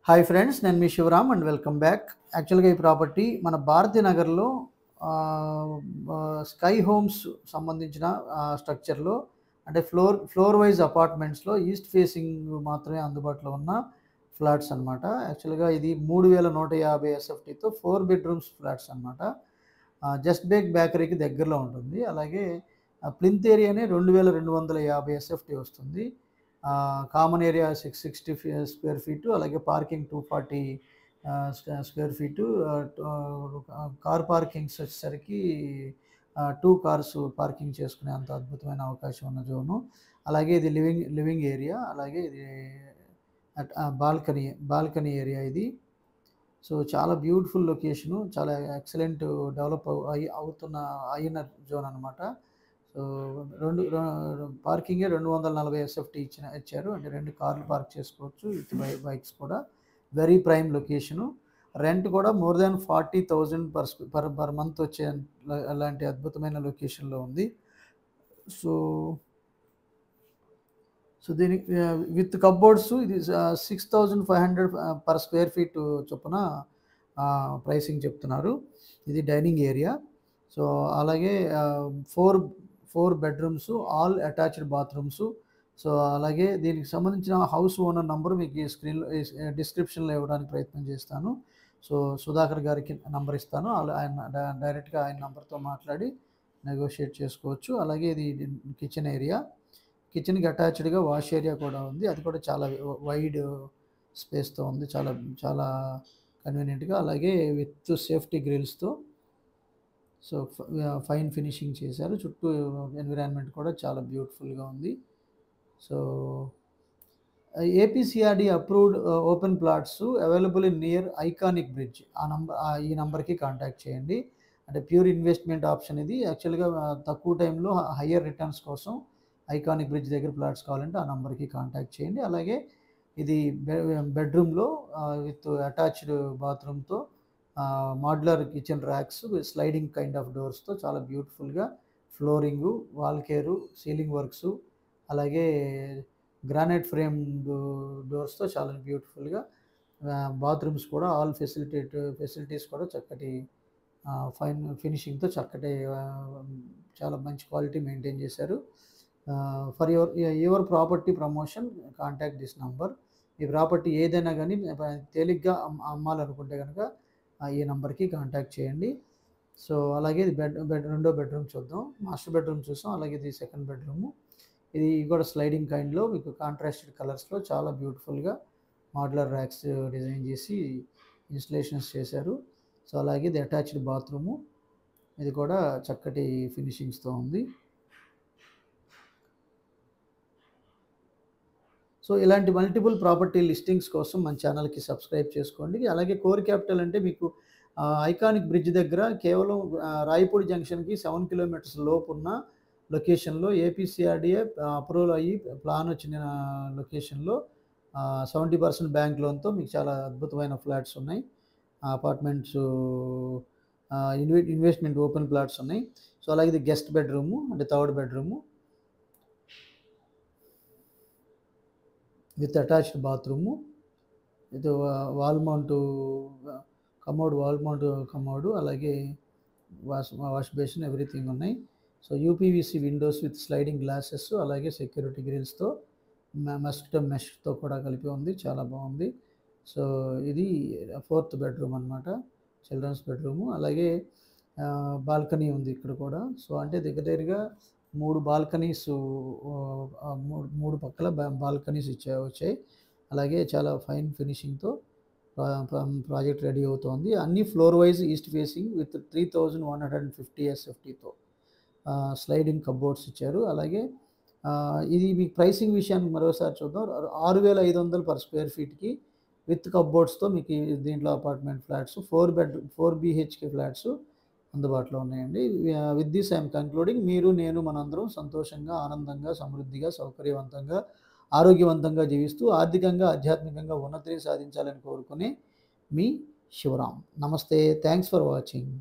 Hi friends, నేను మీ Shivaram and welcome back. యాక్చువల్గా ఈ ప్రాపర్టీ మన భారతీ నగర్లో స్కై హోమ్స్ సంబంధించిన స్ట్రక్చర్లో, అంటే ఫ్లోర్ వైజ్ అపార్ట్మెంట్స్లో ఈస్ట్ ఫేసింగ్ మాత్రమే అందుబాటులో ఉన్న ఫ్లాట్స్ అనమాట. యాక్చువల్గా ఇది 3150 ఎస్ఎఫ్టీతో 4 బెడ్రూమ్స్ ఫ్లాట్స్ అనమాట. జస్ట్ బేక్ బేకరీకి దగ్గరలో ఉంటుంది. అలాగే ప్లింత్ ఏరియానే 2250 ఎస్ఎఫ్టీ వస్తుంది. కామన్ ఏరియా 660 స్క్వేర్ ఫీటు, అలాగే parking 240 square feet. Car parkings వచ్చేసరికి 2 కార్స్ పార్కింగ్ చేసుకునే అంత అద్భుతమైన అవకాశం ఉన్న జోను. అలాగే ఇది లివింగ్ ఏరియా, అలాగే ఇది బాల్కనీ ఏరియా ఇది. సో చాలా బ్యూటిఫుల్ లొకేషను, చాలా ఎక్సలెంట్ డెవలప్ అయిన జోన్ అనమాట. సో పార్కింగే 240 ఎస్ఎఫ్టీ ఇచ్చారు. అంటే 2 కార్లు పార్క్ చేసుకోవచ్చు విత్ బైక్స్ కూడా. Very prime location. రెంట్ కూడా మోర్ దాన్ 40,000 పర్ మంత్ వచ్చే అలాంటి అద్భుతమైన లొకేషన్లో ఉంది. సో దీనికి విత్ కప్బోర్డ్స్ ఇది 6,500 పర్ స్క్వేర్ ఫీట్ చొప్పున ప్రైసింగ్ చెప్తున్నారు. ఇది డైనింగ్ ఏరియా. సో అలాగే 4 bedrooms, all attached bathrooms. So అలాగే దీనికి సంబంధించిన హౌస్ ఓనర్ నంబర్ మీకు ఈ స్క్రీన్లో డిస్క్రిప్షన్లో ఇవ్వడానికి ప్రయత్నం చేస్తాను. సో సుధాకర్ గారికి నంబర్ ఇస్తాను. ఆయన డైరెక్ట్గా ఆయన నంబర్తో మాట్లాడి నెగోషియేట్ చేసుకోవచ్చు. అలాగే ఇది కిచెన్ ఏరియా. కిచెన్కి అటాచ్డ్గా వాష్ ఏరియా కూడా ఉంది. అది కూడా చాలా వైడ్ స్పేస్తో ఉంది, చాలా చాలా కన్వీనియంట్గా. అలాగే విత్ సేఫ్టీ గ్రిల్స్తో. సో ఫైన్ ఫినిషింగ్ చేశారు. చుట్టూ ఎన్విరాన్మెంట్ కూడా చాలా బ్యూటిఫుల్గా ఉంది. So APCRD approved open plots available in near iconic bridge. ఈ నంబర్కి కాంటాక్ట్ చేయండి. అంటే ప్యూర్ ఇన్వెస్ట్మెంట్ ఆప్షన్ ఇది. యాక్చువల్గా తక్కువ టైంలో హయ్యర్ రిటర్న్స్ కోసం ఐకానిక్ బ్రిడ్జ్ దగ్గర ప్లాట్స్ కావాలంటే ఆ నంబర్కి కాంటాక్ట్ చేయండి. అలాగే ఇది బెడ్రూమ్లో విత్ అటాచ్డ్ బాత్రూమ్తో, modular kitchen racks, sliding kind of డోర్స్తో చాలా బ్యూటిఫుల్గా flooring, wall care, ceiling works, అలాగే గ్రానైట్ ఫ్రేమ్ డోర్స్తో చాలా బ్యూటిఫుల్గా. బాత్రూమ్స్ కూడా ఆల్ ఫెసిలిటీస్ కూడా చక్కటి ఫైన్ ఫినిషింగ్తో చక్కటి చాలా మంచి క్వాలిటీ మెయింటైన్ చేశారు. For your property promotion contact this number. ఈ ప్రాపర్టీ ఏదైనా కానీ తేలిగ్గా అమ్మాలనుకుంటే కనుక ఈ నెంబర్కి కాంటాక్ట్ చేయండి. సో అలాగే ఇది రెండో బెడ్రూమ్ చూద్దాం. మాస్టర్ బెడ్రూమ్ చూసాం. అలాగే ఇది సెకండ్ బెడ్రూము. ఇది కూడా స్లైడింగ్ కైండ్లో మీకు కాంట్రాస్టెడ్ కలర్స్లో చాలా బ్యూటిఫుల్గా మాడ్యులర్ ర్యాక్స్ డిజైన్ చేసి ఇన్స్టలేషన్స్ చేశారు. సో అలాగే ఇది అటాచ్డ్ బాత్రూము. ఇది కూడా చక్కటి ఫినిషింగ్స్తో ఉంది. సో ఇలాంటి మల్టిపుల్ ప్రాపర్టీ లిస్టింగ్స్ కోసం మన ఛానల్కి సబ్స్క్రైబ్ చేసుకోండి. అలాగే కోర్ క్యాపిటల్ అంటే మీకు ఐకానిక్ బ్రిడ్జ్ దగ్గర కేవలం రాయపూడి జంక్షన్కి 7 కిలోమీటర్స్ లోపు ఉన్న లొకేషన్లో ఏపీసీఆర్డీఏ అప్రూవల్ అయ్యి ప్లాన్ వచ్చిన లొకేషన్లో 70% బ్యాంక్ లోన్తో మీకు చాలా అద్భుతమైన ఫ్లాట్స్ ఉన్నాయి. అపార్ట్మెంట్స్, ఇన్వెస్ట్మెంట్ ఓపెన్ ప్లాట్స్ ఉన్నాయి. సో అలాగే ఇది గెస్ట్ బెడ్రూము, అంటే third bedroom with attached bathroom. ఇది వాల్ మౌంట్ కమోడు, అలాగే వాష్ బేసిన్, ఎవ్రీథింగ్ ఉన్నాయి. So UPVC Windows with sliding glasses, అలాగే సెక్యూరిటీ గ్రిల్స్తో, మస్కిటో మెష్తో కూడా కలిపి ఉంది. చాలా బాగుంది. సో ఇది 4th బెడ్రూమ్ అనమాట, చిల్డ్రన్స్ బెడ్రూము. అలాగే బాల్కనీ ఉంది ఇక్కడ కూడా. సో అంటే దగ్గరగా 3 బాల్కనీస్, 3 పక్కల బాల్కనీస్ వచ్చాయి. అలాగే చాలా ఫైన్ ఫినిషింగ్తో ప్రాజెక్ట్ రెడీ అవుతోంది. అన్ని floor wise east facing with 3,150 ఎస్ఎఫ్టీతో స్లైడింగ్ కబోర్డ్స్ ఇచ్చారు. అలాగే ఇది మీకు ప్రైసింగ్ విషయానికి మరోసారి చూద్దాం. 6,500 పర్ స్క్వేర్ ఫీట్కి విత్ కబోర్డ్స్తో మీకు దీంట్లో అపార్ట్మెంట్ ఫ్లాట్స్ 4 BHK ఫ్లాట్స్ అందుబాటులో ఉన్నాయండి. With this I'm concluding. మీరు, నేను, మనందరం సంతోషంగా, ఆనందంగా, సమృద్ధిగా, సౌకర్యవంతంగా, ఆరోగ్యవంతంగా జీవిస్తూ ఆర్థికంగా, ఆధ్యాత్మికంగా ఉన్నతిని సాధించాలని కోరుకునే మీ శివరామ్. నమస్తే. Thanks for watching.